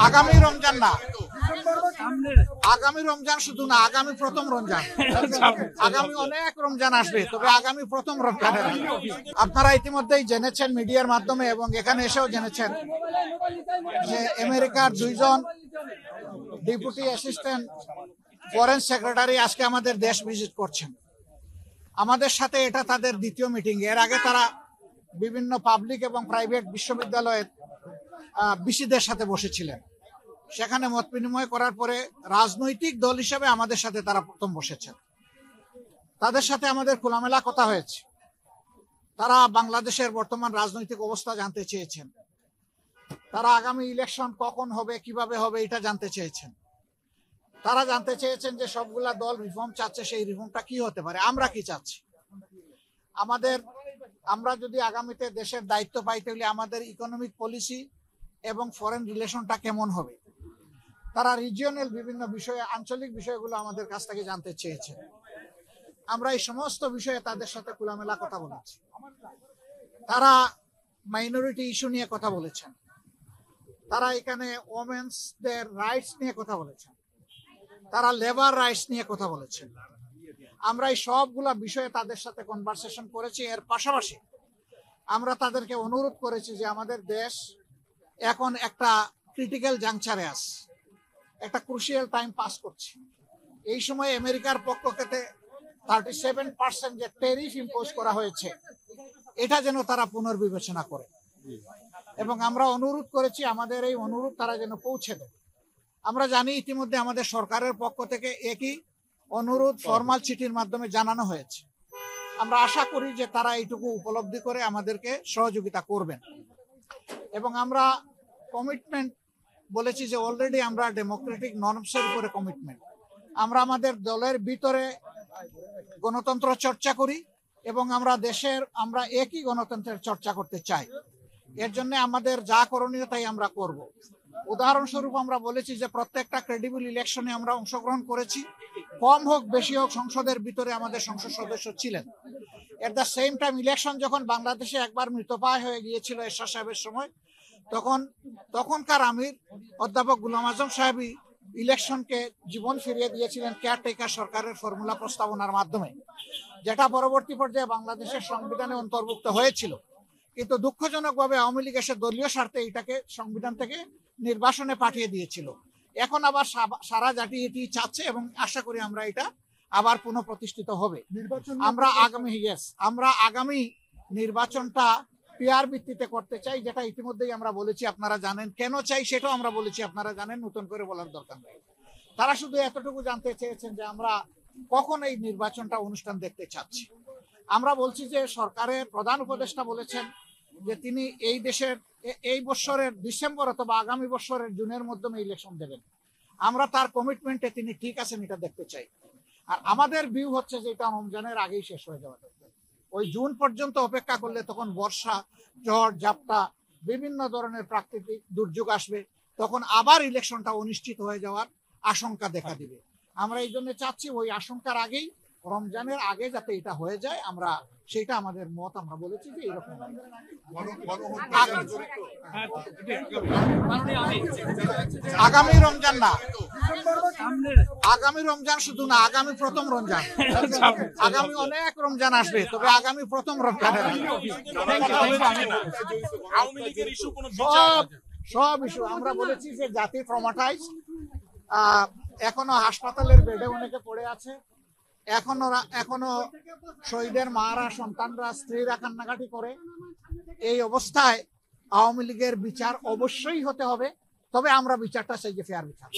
আগামী রমজান না, আগামী রমজান শুধু না, আগামী প্রথম রমজান। আগামী অনেক রমজান আসবে, তবে আগামী প্রথম রমজানের আপনারা ইতিমধ্যেই জেনেছেন মিডিয়ার মাধ্যমে এবং এখানে এসেও জেনেছেন যে আমেরিকার দুইজন ডেপুটি অ্যাসিস্ট্যান্ট ফরেন সেক্রেটারি আজকে আমাদের দেশ ভিজিট করছেন। আমাদের সাথে এটা তাদের দ্বিতীয় মিটিং। এর আগে তারা বিভিন্ন পাবলিক এবং প্রাইভেট বিশ্ববিদ্যালয়ের বিসিদের সাথে বসেছিলেন। সেখানে মত বিনিময় করার পরে রাজনৈতিক দল হিসেবে আমাদের সাথে তারা প্রথম বসেছেন। তাদের সাথে আমাদের খোলামেলা কথা হয়েছে। তারা বাংলাদেশের বর্তমান রাজনৈতিক অবস্থা জানতে চেয়েছেন। তারা আগামী ইলেকশন কখন হবে, কিভাবে হবে, এটা জানতে চেয়েছেন। তারা জানতে চেয়েছেন যে সবগুলা দল রিফর্ম চাচ্ছে, সেই রিফর্মটা কি হতে পারে, আমরা কি চাচ্ছি। আমরা যদি আগামীতে দেশের দায়িত্ব পাই তাহলে আমাদের ইকোনমিক পলিসি এবং ফরেন রিলেশনটা কেমন হবে। তারা রিজিওনাল বিভিন্ন বিষয়ে, আঞ্চলিক বিষয়গুলো আমাদের কাছ থেকে জানতে চেয়েছেন। আমরা এই সমস্ত বিষয়ে তাদের সাথে খোলামেলা কথা বলেছি। তারা মাইনরিটি ইস্যু নিয়ে কথা বলেছেন। তারা এখানে ওমেন্সদের রাইটস নিয়ে কথা বলেছেন। তারা লেবার রাইটস নিয়ে কথা বলেছেন। আমরা এই সবগুলা বিষয়ে তাদের সাথে কনভারসেশন করেছি। এর পাশাপাশি আমরা তাদেরকে অনুরোধ করেছি যে আমাদের দেশ এখন একটা ক্রিটিক্যাল জাংচারে আছে, একটা ক্রুশিয়াল টাইম পাস করছে। এই সময় আমেরিকার পক্ষ থেকে 37% যে ট্যারিফ ইম্পোজ করা হয়েছে, এটা যেন তারা পুনর্বিবেচনা করে। এবং আমরা অনুরোধ করেছি আমাদের এই অনুরোধ তারা যেন পৌঁছে দেয়। আমরা জানি ইতিমধ্যে আমাদের সরকারের পক্ষ থেকে একই অনুরোধ ফরমাল চিঠির মাধ্যমে জানানো হয়েছে। আমরা আশা করি যে তারা এইটুকু উপলব্ধি করে আমাদেরকে সহযোগিতা করবেন। এবং আমরা কমিটমেন্ট বলেছি যে অলরেডি আমরা ডেমোক্রেটিক নর্মসের উপরে কমিটমেন্ট। আমরা আমাদের দলের ভিতরে গণতন্ত্র চর্চা করি এবং আমরা একই গণতন্ত্রের চর্চা করতে চাই। এর জন্য আমাদের যা করণীয় তাই আমরা করব। উদাহরণস্বরূপ আমরা বলেছি যে প্রত্যেকটা ক্রেডিবল ইলেকশনে আমরা অংশগ্রহণ করেছি। কম হোক বেশি হোক সংসদের ভিতরে আমাদের সংসদ সদস্য ছিলেন। At the same time election যখন বাংলাদেশে একবার মৃতপ্রায় হয়ে গিয়েছিল এরশাদ সাহেবের সময়, তখনকার আমির অধ্যাপক গোলাম আজম সাহেবই ইলেকশনকে জীবন ফিরিয়ে দিয়েছিলেন কেয়ারটেকার সরকারের ফর্মুলা প্রস্তাবনার মাধ্যমে, যেটা পরবর্তী পর্যায়ে বাংলাদেশের সংবিধানে অন্তর্ভুক্ত হয়েছিল। কিন্তু দুঃখজনকভাবে আওয়ামী লীগ এসে দলীয় স্বার্থে এটাকে সংবিধান থেকে নির্বাসনে পাঠিয়ে দিয়েছিল। এখন আবার সারা জাতি এটি চাচ্ছে এবং আশা করি আমরা এটা আবার পুনঃপ্রতিষ্ঠিত হবে। আমরা আগামী নির্বাচনটা পিআর ভিত্তিতে করতে চাই, যেটা ইতিমধ্যেই আমরা বলেছি, আপনারা জানেন। কেন চাই সেটাও আমরা বলেছি, আপনারা জানেন, নতুন করে বলার দরকার নেই। তারা শুধু এতটুকু জানতে চেয়েছেন যে আমরা কখন এই নির্বাচনটা অনুষ্ঠান দেখতে চাচ্ছি। আমরা বলছি যে সরকারের প্রধান উপদেষ্টা বলেছেন যে তিনি এই বছরের ডিসেম্বর অথবা আগামী বছরের জুনের মাধ্যমে ইলেকশন দেবেন। আমরা তার কমিটমেন্টে তিনি ঠিক আছেন এটা দেখতে চাই। আর আমাদের ভিউ হচ্ছে যে এটা রমজানের আগেই শেষ হয়ে যাওয়া দরকার। ওই জুন পর্যন্ত অপেক্ষা করলে তখন বর্ষা, ঝড়, ঝাপটা, বিভিন্ন ধরনের প্রাকৃতিক দুর্যোগ আসবে, তখন আবার ইলেকশনটা অনিশ্চিত হয়ে যাওয়ার আশঙ্কা দেখা দিবে। আমরা এই জন্য চাচ্ছি ওই আশঙ্কার আগেই, রমজানের আগে যাতে এটা হয়ে যায়, আমরা সেটা আমাদের মত। আমরা বলেছি যে এরকম আগামী রমজান না, আগামী রমজান শুধু না, আগামী প্রথম রমজান। আগামী অনেক রমজান আসবে, তবে আগামী প্রথম রমজানের সব ইস্যু আমরা বলেছি যে জাতি ট্রমাটাইজ, এখনো হাসপাতালের বেডে অনেকে পড়ে আছে, এখনো শহীদের মারা, সন্তানরা, স্ত্রীরা কান্নাকাটি করে। এই অবস্থায় আওয়ামী লীগের বিচার অবশ্যই হতে হবে, তবে আমরা বিচারটা চাই যে ফেয়ার বিচার।